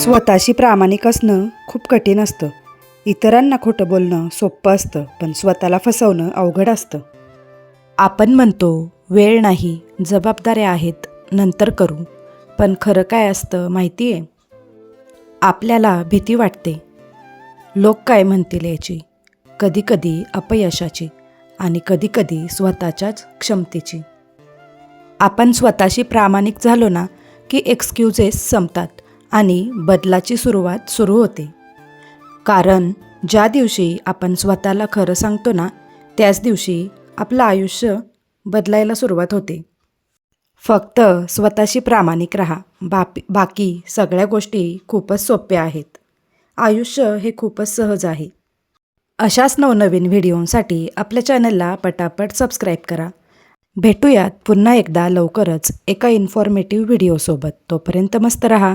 स्वतःशी प्रामाणिक असणं खूप कठीण असतं. इतरांना खोटं बोलणं सोपं असतं, पण स्वतःला फसवणं अवघड असतं. आपण म्हणतो वेळ नाही, जबाबदाऱ्या आहेत, नंतर करू. पण खरं काय असतं माहिती आहे? आपल्याला भीती वाटते, लोक काय म्हणतील याची, कधीकधी अपयशाची आणि कधीकधी स्वतःच्याच क्षमतेची. आपण स्वतःशी प्रामाणिक झालो ना की एक्सक्यूजेस संपतात आणि बदलाची सुरुवात सुरू होते. कारण ज्या दिवशी आपण स्वतःला खरं सांगतो ना, त्याच दिवशी आपलं आयुष्य बदलायला सुरुवात होते. फक्त स्वतःशी प्रामाणिक राहा. बाकी सगळ्या गोष्टी खूपच सोप्या आहेत. आयुष्य हे खूपच सहज आहे. अशाच नवनवीन व्हिडिओंसाठी आपल्या चॅनलला पटापट सबस्क्राईब करा. भेटूयात पुन्हा एकदा लवकरच एका इन्फॉर्मेटिव्ह व्हिडिओसोबत. तोपर्यंत मस्त रहा.